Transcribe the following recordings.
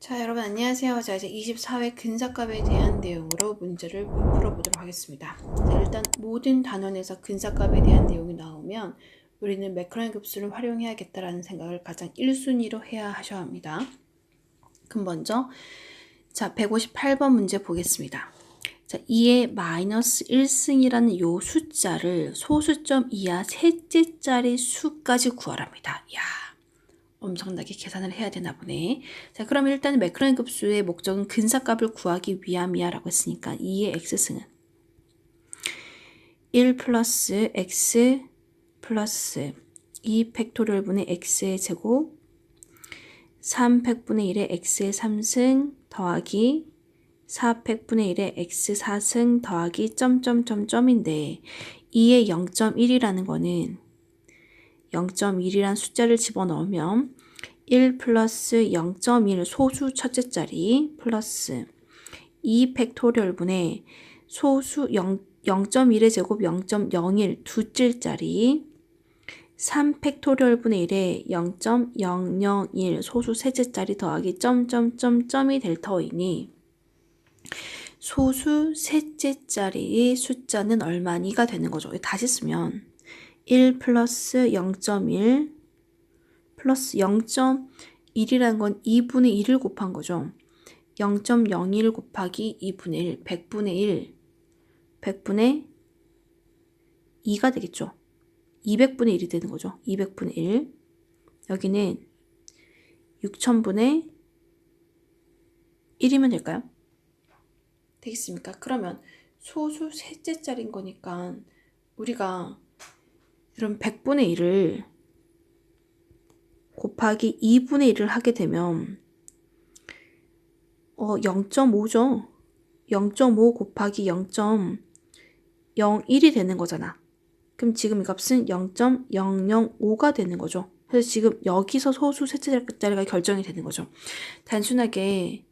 자, 여러분 안녕하세요. 자, 이제 24회 근사값에 대한 내용으로 문제를 풀어보도록 하겠습니다. 자, 일단 모든 단원에서 근사값에 대한 내용이 나오면 우리는 매크로니 급수를 활용해야겠다라는 생각을 가장 1순위로 해야 하셔야 합니다. 그럼 먼저 자, 158번 문제 보겠습니다. 자, 2의 마이너스 1승이라는 요 숫자를 소수점 이하 셋째 자리 수까지 구하랍니다. 야, 엄청나게 계산을 해야 되나 보네. 자, 그러면 일단 매크로니 급수의 목적은 근사값을 구하기 위함이야 라고 했으니까 2의 x승은 1 플러스 x 플러스 2 팩토리얼 분의 x의 제곱 3 팩분의 1의 x의 3승 더하기 4 팩분의 1의 x 4승 더하기 점점점점인데 2의 0.1이라는 거는 0.1이란 숫자를 집어넣으면 1 플러스 0.1 소수 첫째 자리 플러스 2 팩토리얼 분의 소수 0.1의 제곱 0.01 둘째 자리 3 팩토리얼 분의 1의 0.001 소수 셋째 자리 더하기 점점점점이 될 터이니 소수 셋째 자리의 숫자는 얼마니가 되는 거죠. 다시 쓰면 1 플러스 0.1 플러스 0.1이라는 건 2분의 1을 곱한 거죠. 0.01 곱하기 2분의 1, 100분의 1, 100분의 2가 되겠죠. 200분의 1이 되는 거죠. 200분의 1. 여기는 6000분의 1이면 될까요? 되겠습니까? 그러면 소수 셋째 자리인 거니까 우리가 이런 100분의 1을 곱하기 2분의 1을 하게 되면 0.5죠. 0.5 곱하기 0.01이 되는 거잖아. 그럼 지금 이 값은 0.005가 되는 거죠. 그래서 지금 여기서 소수 셋째 자리가 결정이 되는 거죠. 단순하게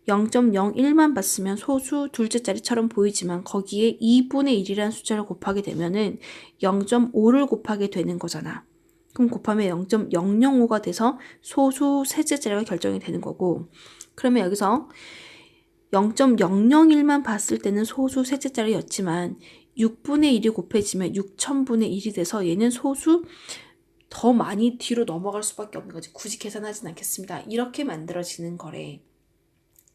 0.01만 봤으면 소수 둘째 자리처럼 보이지만 거기에 2분의 1이라는 숫자를 곱하게 되면은 0.5를 곱하게 되는 거잖아. 그럼 곱하면 0.005가 돼서 소수 셋째 자리가 결정이 되는 거고, 그러면 여기서 0.001만 봤을 때는 소수 셋째 자리였지만 6분의 1이 곱해지면 6000분의 1이 돼서 얘는 소수 더 많이 뒤로 넘어갈 수밖에 없는 거지. 굳이 계산하진 않겠습니다. 이렇게 만들어지는 거래.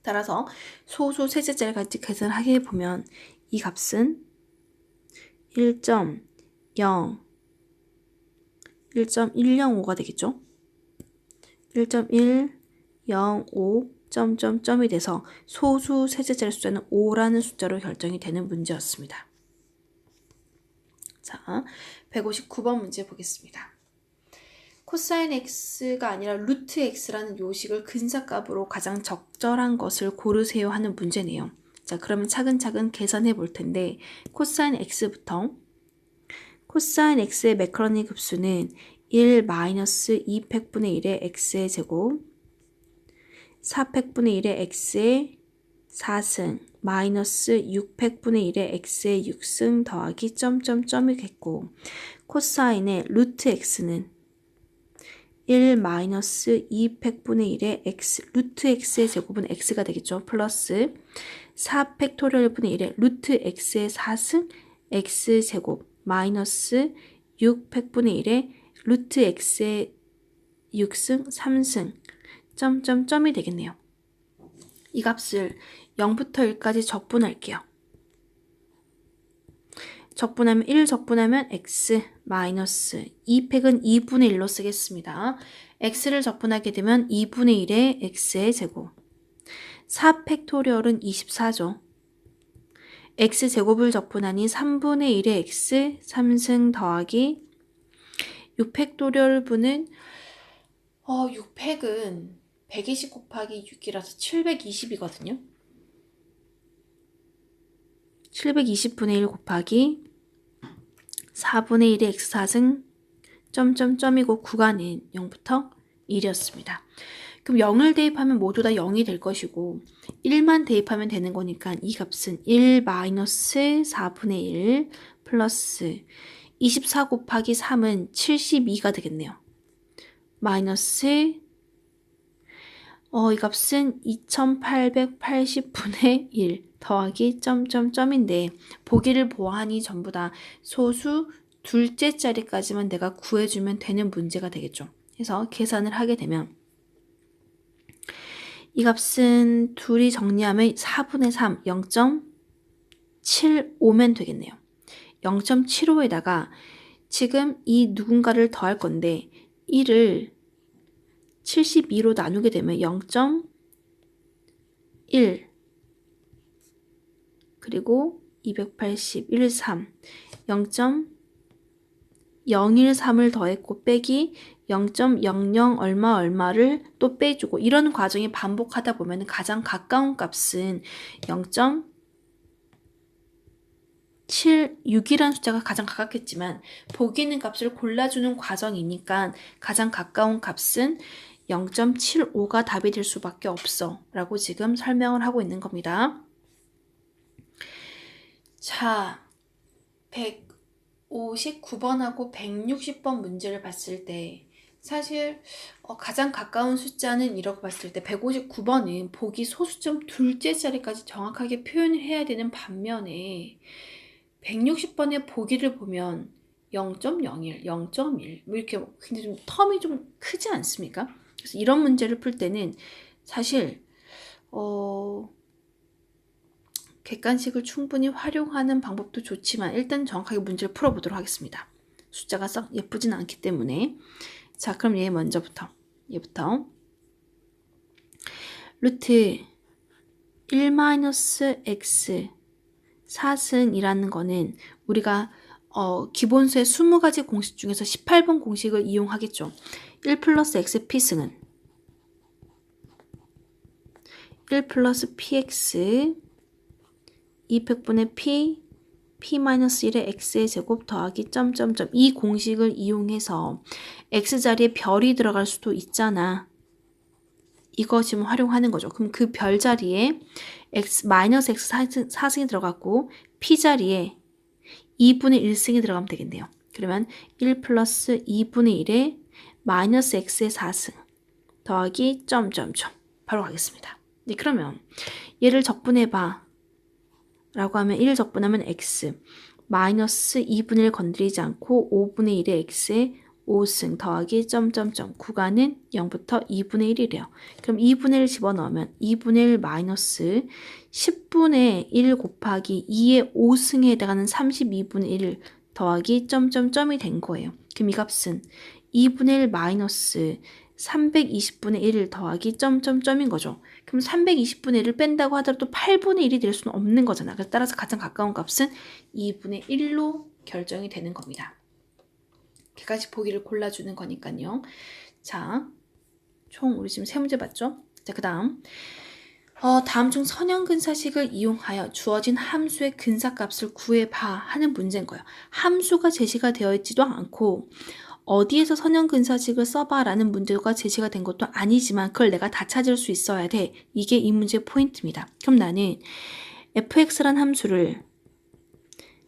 따라서 소수 셋째 자리 같이 계산하게 보면 이 값은 1.105가 되겠죠. 1.105 점점점이 돼서 소수 셋째 자리 숫자는 5라는 숫자로 결정이 되는 문제였습니다. 자, 159번 문제 보겠습니다. 코사인 x가 아니라 루트 x라는 요식을 근사값으로 가장 적절한 것을 고르세요 하는 문제네요. 자, 그러면 차근차근 계산해 볼 텐데 코사인 x부터 코사인 x의 매크로니 급수는 1 마이너스 2 팩분의 1의 x의 제곱 4 팩분의 1의 x의 4승 마이너스 6 팩분의 1의 x의 6승 더하기 점점점이겠고 코사인의 루트 x는 1 마이너스 2 팩분의 1의 x 루트 x의 제곱은 x가 되겠죠. 플러스 4 팩토리얼 분의 1의 루트 x의 4승 x 제곱 마이너스 6 팩분의 1의 루트 x의 6승 3승 점점점이 되겠네요. 이 값을 0부터 1까지 적분할게요. 적분하면 1 적분하면 x 마이너스 2팩은 2분의 1로 쓰겠습니다. x를 적분하게 되면 2분의 1의 x의 제곱 4 팩토리얼은 24죠. x 제곱을 적분하니 3분의 1의 x 3승 더하기 6 팩토리얼 분은 6팩은 120 곱하기 6이라서 720이거든요. 720분의 1 곱하기 4분의 1의 x 4승 점점점이고 구간은 0부터 1이었습니다. 그럼 0을 대입하면 모두 다 0이 될 것이고 1만 대입하면 되는 거니까 이 값은 1 마이너스 4분의 1 플러스 24 곱하기 3은 72가 되겠네요. 마이너스 이 값은 2880분의 1 더하기 점점점인데 보기를 보아하니 전부 다 소수 둘째 자리까지만 내가 구해주면 되는 문제가 되겠죠. 그래서 계산을 하게 되면 이 값은 둘이 정리하면 4분의 3, 0.75면 되겠네요. 0.75에다가 지금 이 누군가를 더할 건데 1을 72로 나누게 되면 0.1 그리고 281, 3 0.013을 더했고 빼기 0.00 얼마를 또 빼주고 이런 과정이 반복하다 보면 가장 가까운 값은 0.76이라는 숫자가 가장 가깝겠지만 보기 있는 값을 골라주는 과정이니까 가장 가까운 값은 0.75가 답이 될 수밖에 없어 라고 지금 설명을 하고 있는 겁니다. 자, 159번하고 160번 문제를 봤을 때 사실 가장 가까운 숫자는 이렇게 봤을 때 159번은 보기 소수점 둘째 자리까지 정확하게 표현을 해야 되는 반면에 160번의 보기를 보면 0.01, 0.1 뭐 이렇게 근데 좀 텀이 좀 크지 않습니까? 그래서 이런 문제를 풀 때는 사실 객관식을 충분히 활용하는 방법도 좋지만 일단 정확하게 문제를 풀어보도록 하겠습니다. 숫자가 썩 예쁘진 않기 때문에 자 그럼 얘부터 루트 1-x 4승이라는 거는 우리가 기본수의 20가지 공식 중에서 18번 공식을 이용하겠죠. 1 플러스 x p승은 1 플러스 px 200분의 p 1의 x의 제곱 더하기 점점점 이 공식을 이용해서 x자리에 별이 들어갈 수도 있잖아. 이거 지금 활용하는 거죠. 그럼 그 별 자리에 x 4승이 들어갔고 p자리에 2분의 1승이 들어가면 되겠네요. 그러면 1 플러스 2분의 1에 마이너스 x의 4승 더하기 점점점 바로 가겠습니다. 네, 그러면 얘를 적분해봐 라고 하면 1을 적분하면 x 마이너스 2분의 1 건드리지 않고 5분의 1의 x의 5승 더하기 점점점 구간은 0부터 2분의 1이래요. 그럼 2분의 1 집어넣으면 2분의 1 마이너스 10분의 1 곱하기 2의 5승에 해당하는 32분의 1 더하기 점점점이 된 거예요. 그럼 이 값은 2분의 1 마이너스 320분의 1을 더하기 점점점인 거죠. 그럼 320분의 1을 뺀다고 하더라도 8분의 1이 될 수는 없는 거잖아. 그래서 따라서 가장 가까운 값은 2분의 1로 결정이 되는 겁니다. 객관식 보기를 골라주는 거니까요. 자, 총 우리 지금 3문제 봤죠? 자, 그 다음 다음 중 선형근사식을 이용하여 주어진 함수의 근사값을 구해봐 하는 문제인 거예요. 함수가 제시가 되어 있지도 않고 어디에서 선형근사식을 써봐 라는 문제가 제시가 된 것도 아니지만 그걸 내가 다 찾을 수 있어야 돼. 이게 이 문제의 포인트입니다. 그럼 나는 fx란 함수를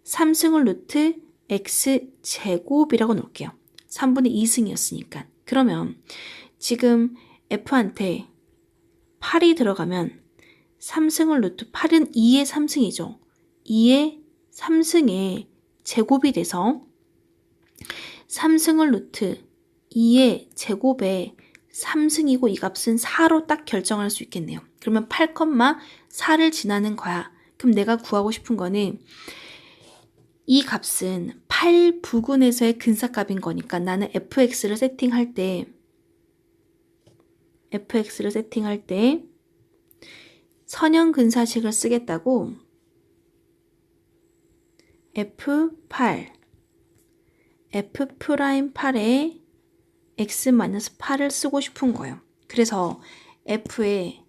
3승을 루트 x제곱이라고 놓을게요. 3분의 2승이었으니까. 그러면 지금 f한테 8이 들어가면 3승을 루트 8은 2의 3승이죠. 2의 3승의 제곱이 돼서 3승을 루트 2의 제곱에 3승이고 이 값은 4로 딱 결정할 수 있겠네요. 그러면 8,4를 지나는 거야. 그럼 내가 구하고 싶은 거는 이 값은 8 부근에서의 근사값인 거니까 나는 fx를 세팅할 때 선형근사식을 쓰겠다고 f8 f'8에 x-8을 쓰고 싶은 거예요. 그래서 f에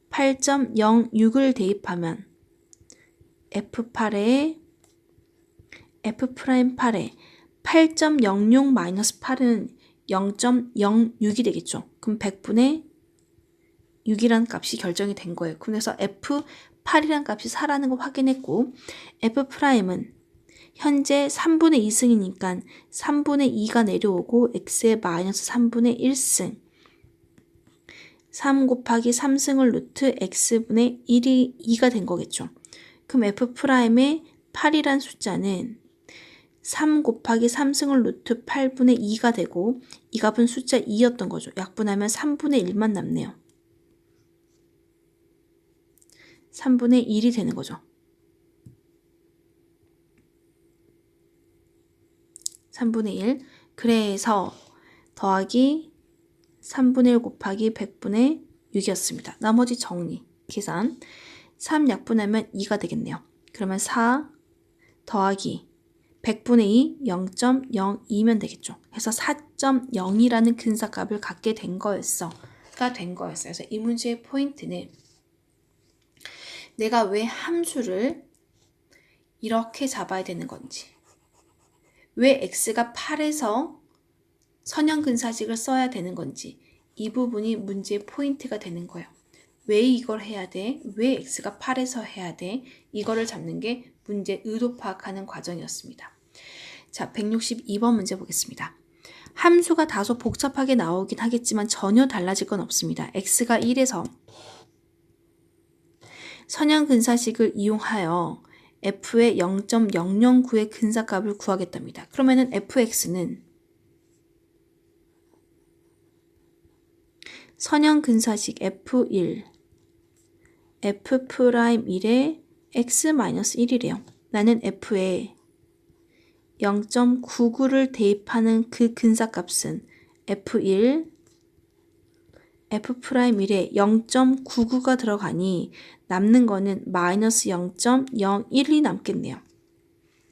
8.06을 대입하면 f'8에 8.06-8은 0.06이 되겠죠. 그럼 100분의 6이라는 값이 결정이 된 거예요. 그래서 f8이라는 값이 4라는 거 확인했고 f'은 현재 3분의 2승이니까 3분의 2가 내려오고 x의 마이너스 3분의 1승 3 곱하기 3승을 루트 x분의 1이 2가 된 거겠죠. 그럼 f'의 8이란 숫자는 3 곱하기 3승을 루트 8분의 2가 되고 이 값은 숫자 2였던 거죠. 약분하면 3분의 1만 남네요. 3분의 1이 되는 거죠. 3분의 1. 그래서 더하기 3분의 1 곱하기 100분의 6이었습니다. 나머지 정리, 계산. 3 약분하면 2가 되겠네요. 그러면 4 더하기 100분의 2, 0.02면 되겠죠. 그래서 4.0이라는 근사값을 갖게 된 거였어요. 그래서 이 문제의 포인트는 내가 왜 함수를 이렇게 잡아야 되는 건지, 왜 x가 8에서 선형근사식을 써야 되는 건지, 이 부분이 문제의 포인트가 되는 거예요. 왜 이걸 해야 돼? 왜 x가 8에서 해야 돼? 이거를 잡는 게 문제 의도 파악하는 과정이었습니다. 자, 162번 문제 보겠습니다. 함수가 다소 복잡하게 나오긴 하겠지만 전혀 달라질 건 없습니다. x가 1에서 선형근사식을 이용하여 f의 0.009의 근사값을 구하겠답니다. 그러면은 fx는 선형근사식 f1, f'1의 x-1이래요. 나는 f에 0.99를 대입하는 그 근사값은 f1, f'1에 0.99가 들어가니 남는 거는 마이너스 0.01이 남겠네요.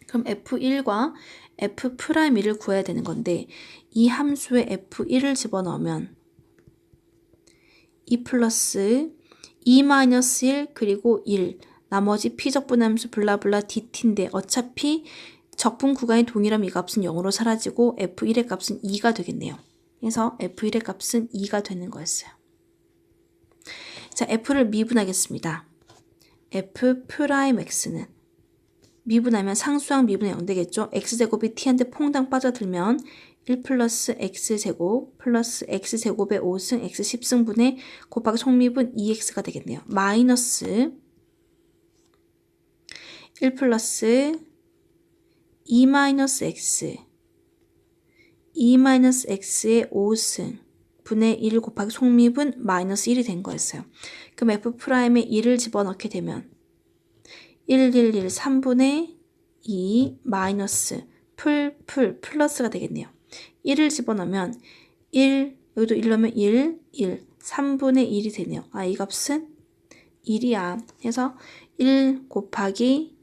그럼 f1과 f'1을 구해야 되는 건데 이 함수에 f1을 집어넣으면 2 플러스 2 마이너스 1 그리고 1 나머지 피적분함수 블라블라 dt인데 어차피 적분 구간이 동일하면 이 값은 0으로 사라지고 f1의 값은 2가 되겠네요. 그래서 f1의 값은 2가 되는 거였어요. 자, f를 미분하겠습니다. f'x는 미분하면 상수항 미분의 0 되겠죠. x제곱이 t한테 퐁당 빠져들면 1 플러스 x제곱 플러스 x제곱의 5승 x 10승분의 곱하기 속미분 2x가 되겠네요. 마이너스 1 플러스 2 마이너스 x 2 마이너스 x의 5승 분의 1 곱하기 속미분 마이너스 1이 된 거였어요. 그럼 f'에 1을 집어넣게 되면 111 3분의 2 마이너스 플러스가 되겠네요. 1을 집어넣으면 1, 여기도 1 넣으면 1, 3분의 1이 되네요. 아, 이 값은 1이야. 해서 1 곱하기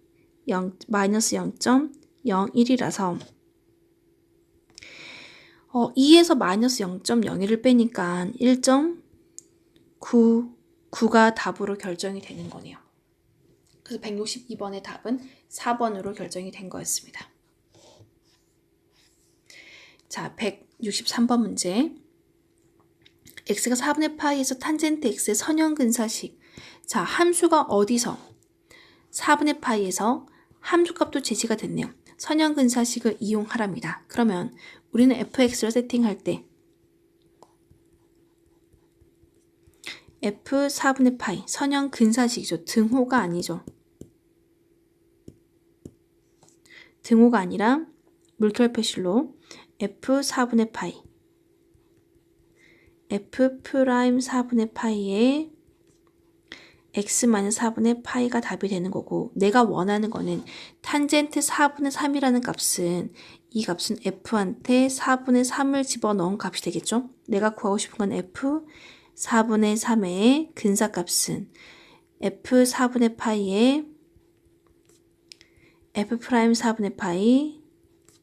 0, 마이너스 0.01이라서 2에서 마이너스 0.01을 빼니까 1.99가 답으로 결정이 되는 거네요. 그래서 162번의 답은 4번으로 결정이 된 거였습니다. 자, 163번 문제. x가 4분의 파이에서 탄젠트 x의 선형근사식. 자, 함수가 어디서? 4분의 파이에서 함수값도 제시가 됐네요. 선형근사식을 이용하랍니다. 그러면 우리는 fx를 세팅할 때 f 4분의 파이 선형근사식이죠. 등호가 아니죠. 등호가 아니라 물결표실로 f 4분의 파이 f 프라임 4분의 파이에 x-4분의 파이가 답이 되는 거고 내가 원하는 거는 탄젠트 4분의 3이라는 값은 이 값은 f한테 4분의 3을 집어넣은 값이 되겠죠? 내가 구하고 싶은 건 f 4분의 3의 근사값은 f 4분의 파이에 f 프라임 4분의 파이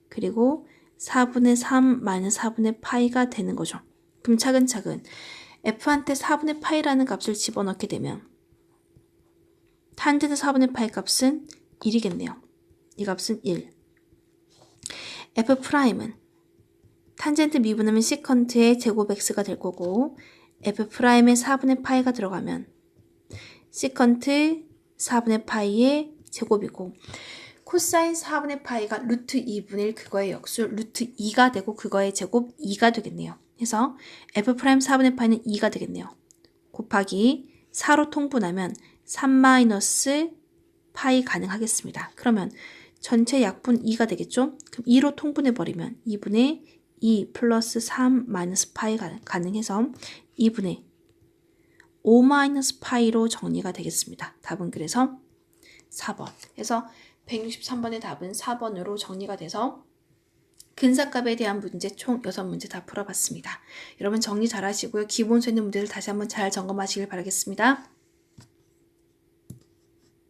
그리고 4분의 3 마이너스 4분의 파이가 되는 거죠. 그럼 차근차근 f한테 4분의 파이라는 값을 집어넣게 되면 탄젠트 4분의 파이 값은 1이겠네요. 이 값은 1. f'은 탄젠트 미분하면 시컨트의 제곱 x가 될 거고 f'의 4분의 파이가 들어가면 시컨트 4분의 파이의 제곱이고 코사인 4분의 파이가 루트 2분의 1 그거의 역수 루트 2가 되고 그거의 제곱 2가 되겠네요. 그래서 f' 4분의 파이는 2가 되겠네요. 곱하기 4로 통분하면 3 파이 가능하겠습니다. 그러면 전체 약분 2가 되겠죠? 그럼 2로 통분해버리면 2분의 2 플러스 3 마이너스 파이 가능해서 2분의 5 마이너스 파이로 정리가 되겠습니다. 답은 그래서 4번. 그래서 163번의 답은 4번으로 정리가 돼서 근사값에 대한 문제 총 6문제 다 풀어봤습니다. 여러분 정리 잘 하시고요. 기본수 있는 문제들 다시 한번 잘 점검하시길 바라겠습니다.